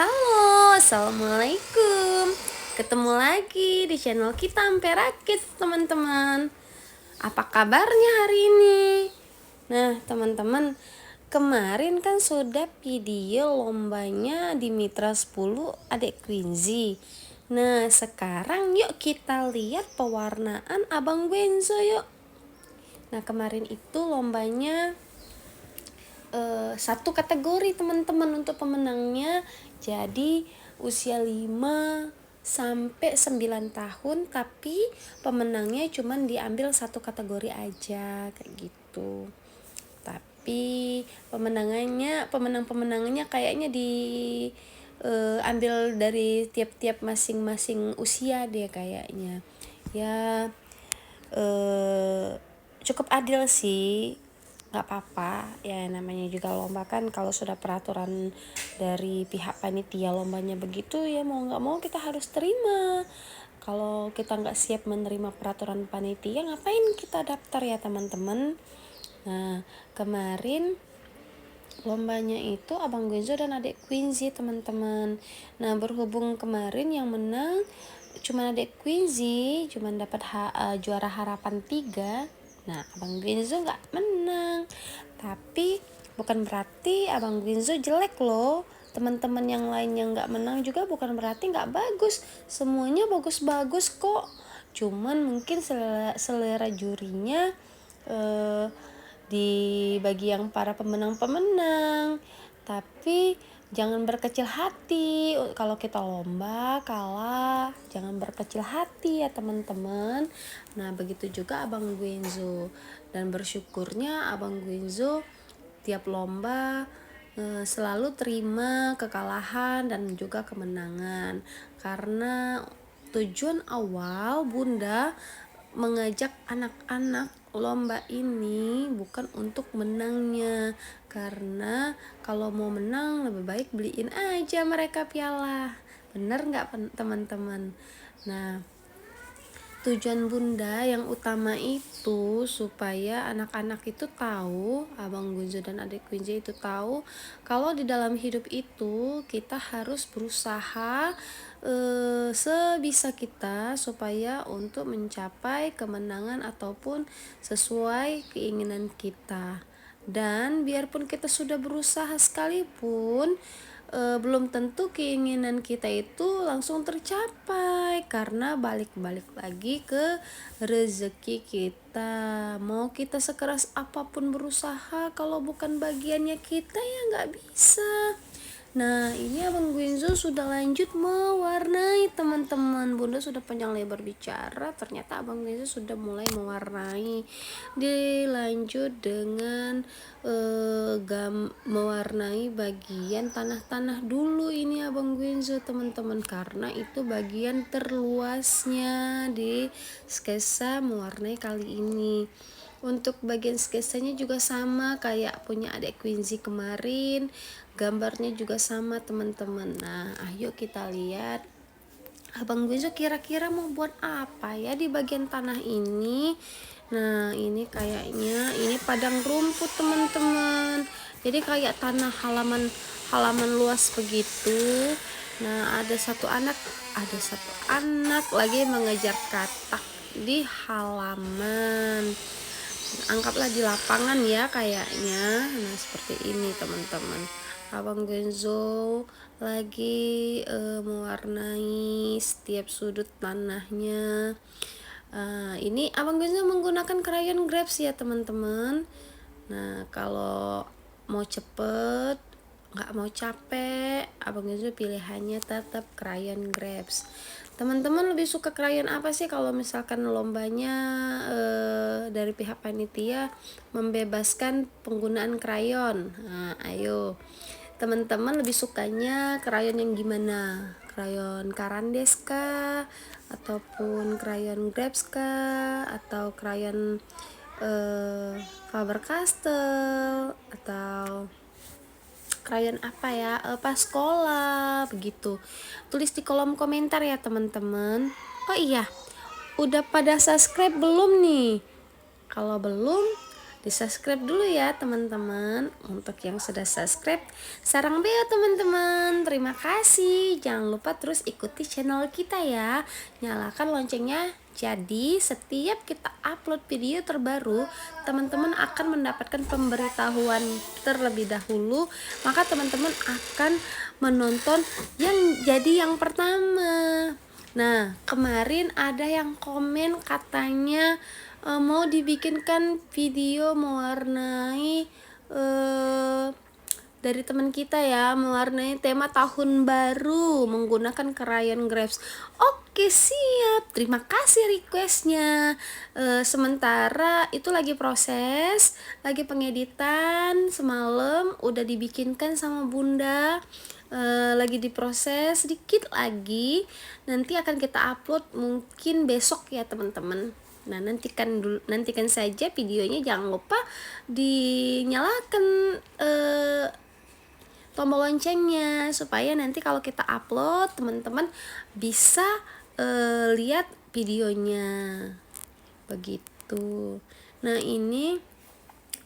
Halo, assalamualaikum. Ketemu lagi di channel kita Ampera Kids, teman-teman. Apa kabarnya hari ini? Nah, teman-teman, kemarin kan sudah video lombanya di Mitra 10 Adik Quincy. Nah, sekarang yuk kita lihat pewarnaan Abang Benzo yuk. Nah, kemarin itu lombanya satu kategori teman-teman untuk pemenangnya. Jadi usia 5 sampai 9 tahun, tapi pemenangnya cuman diambil satu kategori aja kayak gitu. Tapi pemenang-pemenangannya kayaknya ambil dari tiap-tiap masing-masing usia dia kayaknya. Ya cukup adil sih, nggak apa-apa ya, namanya juga lomba kan. Kalau sudah peraturan dari pihak panitia lombanya begitu, ya mau nggak mau kita harus terima. Kalau kita nggak siap menerima peraturan panitia, ngapain kita daftar ya teman-teman. Nah, kemarin lombanya itu Abang Genzo dan Adik Quincy, teman-teman. Nah, berhubung kemarin yang menang cuma Adik Quincy, cuma dapat juara harapan 3. Nah, Abang Genzo nggak menang. Tapi bukan berarti Abang Genzo jelek loh. Teman-teman yang lain yang nggak menang juga bukan berarti nggak bagus. Semuanya bagus-bagus kok. Cuman mungkin selera jurinya di bagi yang para pemenang-pemenang. Tapi jangan berkecil hati kalau kita lomba kalah, jangan berkecil hati ya teman-teman. Nah, begitu juga Abang Guenzo, dan bersyukurnya Abang Guenzo tiap lomba selalu terima kekalahan dan juga kemenangan, karena tujuan awal Bunda mengajak anak-anak lomba ini bukan untuk menangnya, karena kalau mau menang lebih baik beliin aja mereka piala. Bener nggak teman-teman? Nah, tujuan Bunda yang utama itu supaya anak-anak itu tahu, Abang Gunzo dan Adik Quincy itu tahu kalau di dalam hidup itu kita harus berusaha sebisa kita supaya untuk mencapai kemenangan ataupun sesuai keinginan kita. Dan biarpun kita sudah berusaha sekalipun, belum tentu keinginan kita itu langsung tercapai, karena balik-balik lagi ke rezeki kita. Mau kita sekeras apapun berusaha, kalau bukan bagiannya kita ya nggak bisa. Nah, ini Abang Guenzo sudah lanjut mewarnai, teman-teman. Bunda sudah panjang lebar bicara, ternyata Abang Guenzo sudah mulai mewarnai. Dilanjut dengan mewarnai bagian tanah-tanah dulu ini Abang Guenzo, teman-teman, karena itu bagian terluasnya di sketsa mewarnai kali ini. Untuk bagian sketsanya juga sama kayak punya Adik Quincy kemarin, gambarnya juga sama teman-teman. Nah, ayo kita lihat Abang Guenzo kira-kira mau buat apa ya di bagian tanah ini. Nah, ini kayaknya ini padang rumput teman-teman, jadi kayak tanah halaman luas begitu. Nah, ada satu anak lagi mengejar katak di halaman. Anggaplah di lapangan ya kayaknya. Nah, seperti ini teman-teman. Abang Genzo lagi mewarnai setiap sudut tanahnya. Ini Abang Genzo menggunakan krayon grapes ya teman-teman. Nah, kalau mau cepet, nggak mau capek, Abang Genzo pilihannya tetap krayon grapes. Teman-teman lebih suka krayon apa sih kalau misalkan lombanya dari pihak panitia membebaskan penggunaan krayon? Nah, ayo teman-teman lebih sukanya krayon yang gimana? Krayon Carandes kah? Ataupun krayon grapes kah? Atau krayon Faber-Castell? Atau krayon apa ya, Pascola begitu? Tulis di kolom komentar ya teman-teman. Oh iya, udah pada subscribe belum nih? Kalau belum, Di subscribe dulu ya teman-teman. Untuk yang sudah subscribe, sarang beo teman-teman. Terima kasih. Jangan lupa terus ikuti channel kita ya. Nyalakan loncengnya. Jadi setiap kita upload video terbaru, teman-teman akan mendapatkan pemberitahuan terlebih dahulu. Maka teman-teman akan menonton yang jadi yang pertama. Nah, kemarin ada yang komen katanya mau dibikinkan video mewarnai dari teman kita ya, mewarnai tema tahun baru menggunakan crayon grapes. Oke, siap. Terima kasih requestnya. Sementara itu lagi proses, lagi pengeditan. Semalam udah dibikinkan sama bunda. Lagi diproses sedikit lagi. Nanti akan kita upload mungkin besok ya teman-teman. Nah, nantikan saja videonya. Jangan lupa dinyalakan tombol loncengnya supaya nanti kalau kita upload teman-teman bisa lihat videonya begitu. Nah, ini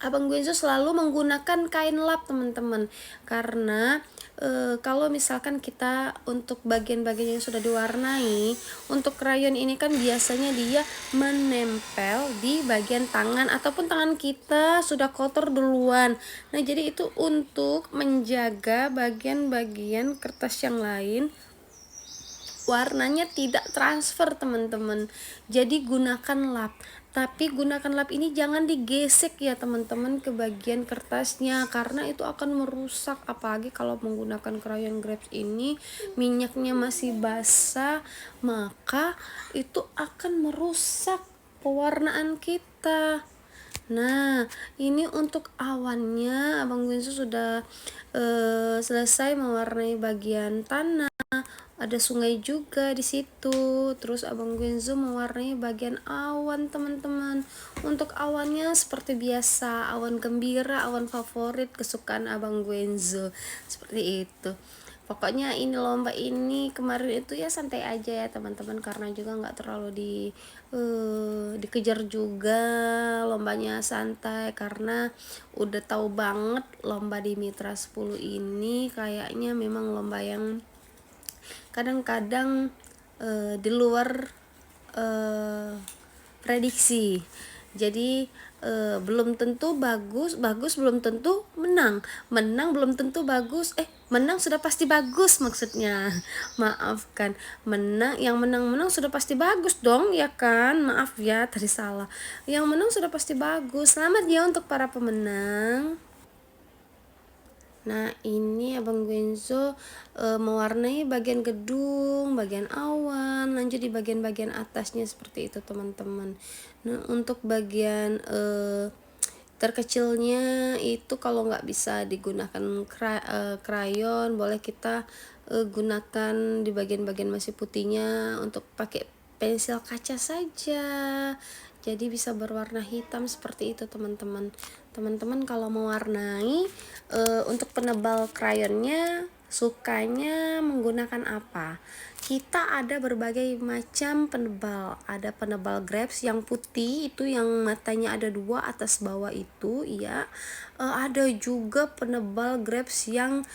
Abang Guenzo selalu menggunakan kain lap teman-teman, karena kalau misalkan kita untuk bagian-bagian yang sudah diwarnai, untuk krayon ini kan biasanya dia menempel di bagian tangan ataupun tangan kita sudah kotor duluan. Nah, jadi itu untuk menjaga bagian-bagian kertas yang lain warnanya tidak transfer teman-teman. Jadi gunakan lap, tapi gunakan lap ini jangan digesek ya teman-teman ke bagian kertasnya, karena itu akan merusak. Apalagi kalau menggunakan crayon grapes ini minyaknya masih basah, maka itu akan merusak pewarnaan kita. Nah, ini untuk awannya Abang Guenzo sudah selesai mewarnai bagian tanah. Ada sungai juga di situ. Terus Abang Guenzo mewarnai bagian awan teman-teman. Untuk awannya seperti biasa, awan gembira, awan favorit kesukaan Abang Guenzo. Seperti itu. Pokoknya ini lomba ini kemarin itu ya santai aja ya teman-teman, karena juga nggak terlalu dikejar juga, lombanya santai karena udah tahu banget lomba di Mitra 10 ini kayaknya memang lomba yang kadang-kadang di luar prediksi. Jadi belum tentu bagus belum tentu menang belum tentu bagus, menang sudah pasti bagus maksudnya. Maafkan, yang menang sudah pasti bagus dong ya kan, maaf ya tadi salah. Yang menang sudah pasti bagus. Selamat ya untuk para pemenang. Nah, ini Abang Guenzo mewarnai bagian gedung, bagian awan, lanjut di bagian-bagian atasnya seperti itu teman-teman. Nah, untuk bagian terkecilnya itu kalau nggak bisa digunakan krayon, boleh kita gunakan di bagian-bagian masih putihnya untuk pakai pensil kaca saja, jadi bisa berwarna hitam seperti itu teman-teman. Teman-teman kalau mewarnai untuk penebal krayonnya sukanya menggunakan apa? Kita ada berbagai macam penebal. Ada penebal grapes yang putih itu yang matanya ada dua atas bawah itu ya. Ada juga penebal grapes yang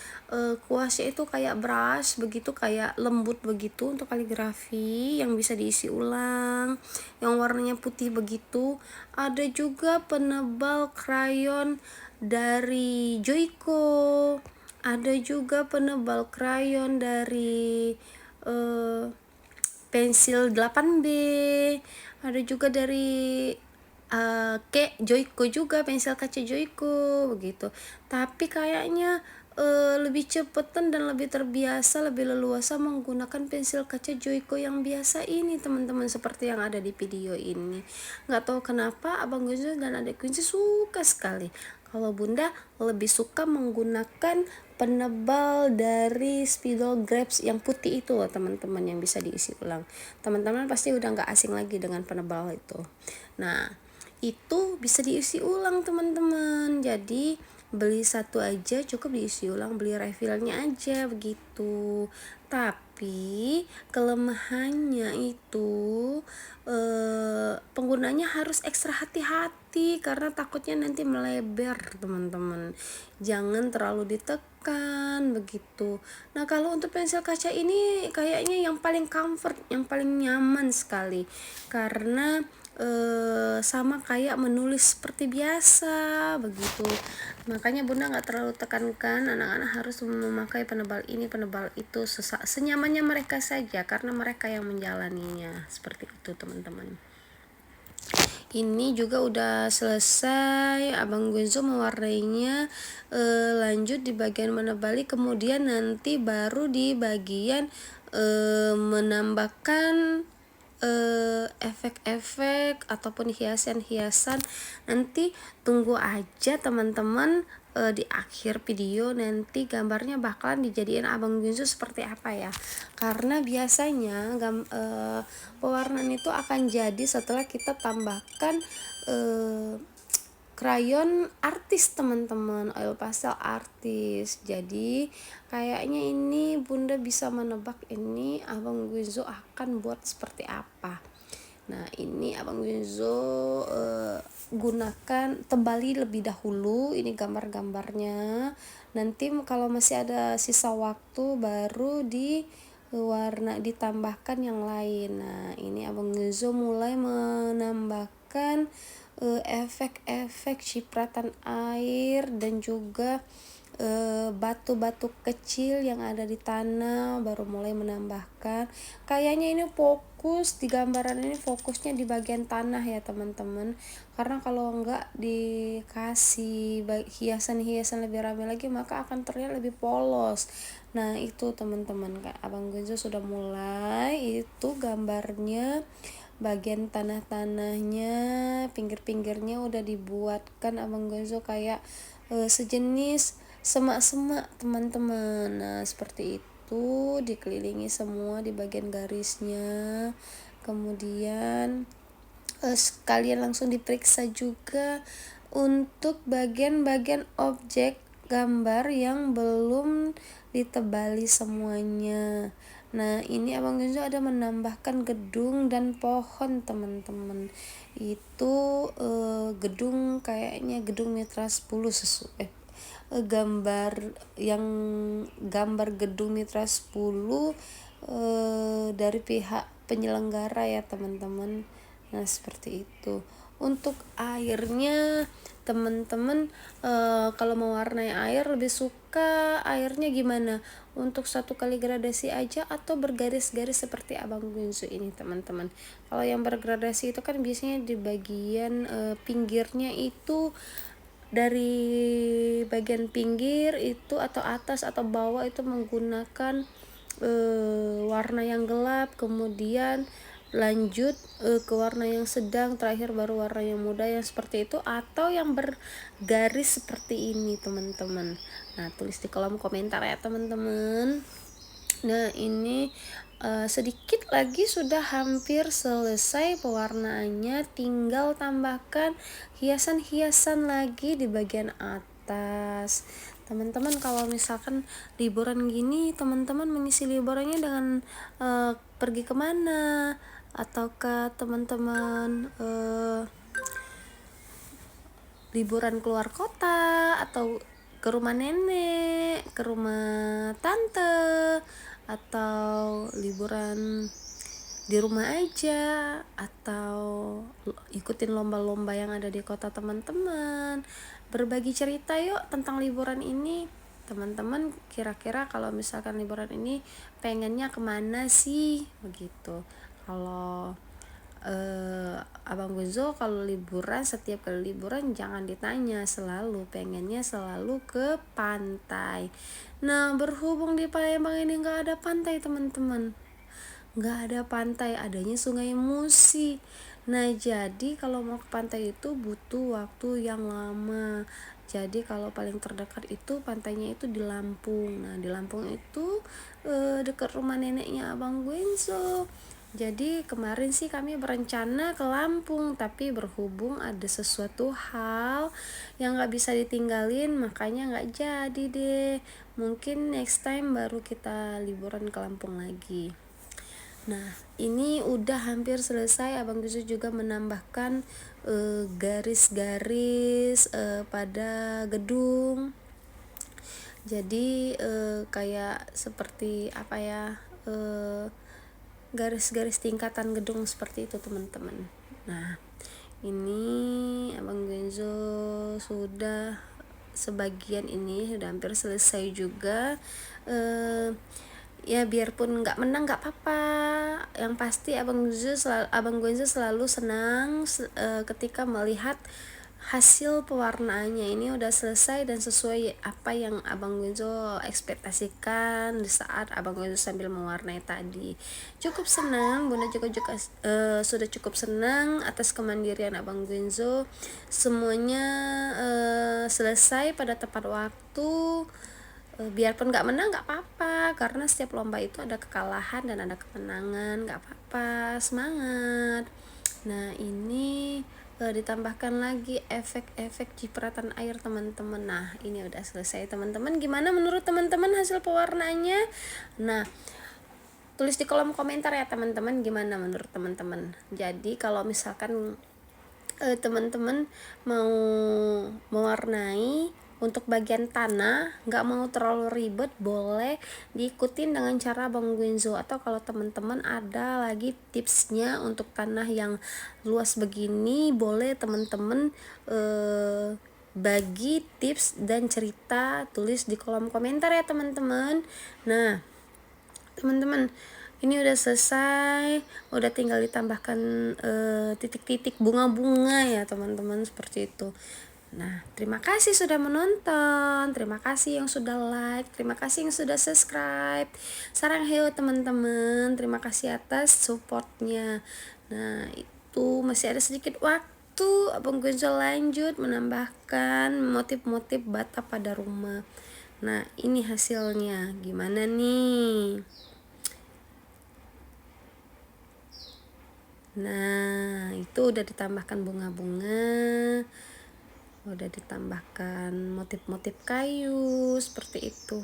kuasnya itu kayak brush begitu, kayak lembut begitu untuk kaligrafi yang bisa diisi ulang, yang warnanya putih begitu. Ada juga penebal krayon dari Joico. Ada juga penebal krayon dari pensil 8B. Ada juga dari Joico juga, pensil kaca Joico begitu. Tapi kayaknya lebih cepetan dan lebih terbiasa, lebih leluasa menggunakan pensil kaca Joico yang biasa ini teman-teman, seperti yang ada di video ini. Nggak tahu kenapa Abang Guenzo dan Adik Kunci suka sekali. Kalau bunda lebih suka menggunakan penebal dari spidol grapes yang putih itu teman-teman, yang bisa diisi ulang. Teman-teman pasti udah nggak asing lagi dengan penebal itu. Nah, itu bisa diisi ulang teman-teman. Jadi beli satu aja cukup diisi ulang, beli refillnya aja begitu. Tapi kelemahannya itu penggunanya harus ekstra hati-hati karena takutnya nanti melebar teman-teman. Jangan terlalu ditekan begitu. Nah, kalau untuk pensil kaca ini kayaknya yang paling comfort, yang paling nyaman sekali karena sama kayak menulis seperti biasa begitu. Makanya bunda nggak terlalu tekankan anak-anak harus memakai penebal ini penebal itu, senyamannya mereka saja karena mereka yang menjalaninya seperti itu teman-teman. Ini juga udah selesai, Abang Gunzo mewarnainya, lanjut di bagian menebali, kemudian nanti baru di bagian menambahkan efek-efek ataupun hiasan-hiasan. Nanti tunggu aja teman-teman, di akhir video nanti gambarnya bakalan dijadiin Abang Gunzo seperti apa ya, karena biasanya pewarnaan itu akan jadi setelah kita tambahkan krayon artis teman-teman, oil pastel artis. Jadi kayaknya ini bunda bisa menebak ini Abang Gunzo akan buat seperti apa. Nah, ini Abang Gunzo gunakan, tebali lebih dahulu ini gambar-gambarnya. Nanti kalau masih ada sisa waktu baru di warna ditambahkan yang lain. Nah, ini Abang Gunzo mulai menambahkan efek-efek cipratan air dan juga batu-batu kecil yang ada di tanah, baru mulai menambahkan. Kayaknya ini fokus di gambaran ini, fokusnya di bagian tanah ya teman-teman, karena kalau enggak dikasih hiasan-hiasan lebih ramai lagi maka akan terlihat lebih polos. Nah, itu teman-teman, Abang Gunzo sudah mulai itu gambarnya, bagian tanah-tanahnya, pinggir-pinggirnya udah dibuatkan Abang Gonzo kayak sejenis semak-semak teman-teman. Nah, seperti itu dikelilingi semua di bagian garisnya. Kemudian sekalian langsung diperiksa juga untuk bagian-bagian objek gambar yang belum ditebali semuanya. Nah, ini Abang Gonzo ada menambahkan gedung dan pohon teman-teman. Itu gedung, kayaknya gedung Mitra 10 sesuai gambar gedung Mitra 10 dari pihak penyelenggara ya teman-teman. Nah, seperti itu. Untuk airnya teman-teman, kalau mewarnai air lebih suka airnya gimana? Untuk satu kali gradasi aja atau bergaris-garis seperti Abang Gunzo ini teman-teman. Kalau yang bergradasi itu kan biasanya di bagian pinggirnya itu, dari bagian pinggir itu atau atas atau bawah itu menggunakan warna yang gelap, kemudian lanjut ke warna yang sedang, terakhir baru warna yang muda, yang seperti itu, atau yang bergaris seperti ini teman-teman. Nah, tulis di kolom komentar ya teman-teman. Nah, ini sedikit lagi sudah hampir selesai pewarnaannya, tinggal tambahkan hiasan-hiasan lagi di bagian atas. Teman-teman kalau misalkan liburan gini, teman-teman mengisi liburannya dengan pergi kemana, ataukah teman-teman liburan keluar kota, atau ke rumah nenek, ke rumah tante, atau liburan di rumah aja, atau ikutin lomba-lomba yang ada di kota teman-teman. Berbagi cerita yuk tentang liburan ini teman-teman. Kira-kira kalau misalkan liburan ini pengennya kemana sih begitu. Kalau Abang Gunzo kalau liburan, setiap kali liburan jangan ditanya, selalu pengennya selalu ke pantai. Nah, berhubung di Palembang ini nggak ada pantai teman-teman, nggak ada pantai, adanya Sungai Musi. Nah, jadi kalau mau ke pantai itu butuh waktu yang lama. Jadi kalau paling terdekat itu pantainya itu di Lampung. Nah, di Lampung itu dekat rumah neneknya Abang Gunzo. Jadi kemarin sih kami berencana ke Lampung, tapi berhubung ada sesuatu hal yang gak bisa ditinggalin, makanya gak jadi deh. Mungkin next time baru kita liburan ke Lampung lagi. Nah, ini udah hampir selesai. Abang Guzu juga menambahkan garis-garis pada gedung. Jadi kayak seperti apa ya, garis-garis tingkatan gedung seperti itu teman-teman. Nah, ini Abang Genzo sudah sebagian ini sudah hampir selesai juga. Ya biarpun nggak menang nggak apa-apa, yang pasti Abang Genzo selalu senang ketika melihat hasil pewarnaannya ini udah selesai dan sesuai apa yang Abang Gunzo ekspektasikan di saat Abang Gunzo sambil mewarnai tadi. Cukup senang, Bunda juga sudah cukup senang atas kemandirian Abang Gunzo. Semuanya selesai pada tepat waktu. Biarpun nggak menang nggak apa-apa, karena setiap lomba itu ada kekalahan dan ada kemenangan, nggak apa-apa, semangat. Nah, ini ditambahkan lagi efek-efek cipratan air teman-teman. Nah, ini udah selesai teman-teman. Gimana menurut teman-teman hasil pewarnaannya? Nah, tulis di kolom komentar ya teman-teman, gimana menurut teman-teman. Jadi kalau misalkan teman-teman mau mewarnai untuk bagian tanah, nggak mau terlalu ribet, boleh diikutin dengan cara Bang Guenzo. Atau kalau teman-teman ada lagi tipsnya untuk tanah yang luas begini, boleh teman-teman bagi tips dan cerita, tulis di kolom komentar ya teman-teman. Nah teman-teman, ini udah selesai, udah tinggal ditambahkan titik-titik bunga-bunga ya teman-teman, seperti itu. Nah, terima kasih sudah menonton, terima kasih yang sudah like, terima kasih yang sudah subscribe. Sarang heo teman-teman, terima kasih atas supportnya. Nah, itu masih ada sedikit waktu, Abang Gonzo lanjut menambahkan motif-motif bata pada rumah. Nah, ini hasilnya, gimana nih? Nah, itu udah ditambahkan bunga-bunga, udah ditambahkan motif-motif kayu seperti itu.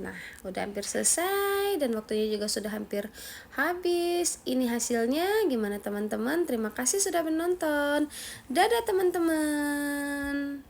Nah, udah hampir selesai dan waktunya juga sudah hampir habis. Ini hasilnya, gimana teman-teman? Terima kasih sudah menonton. Dadah teman-teman.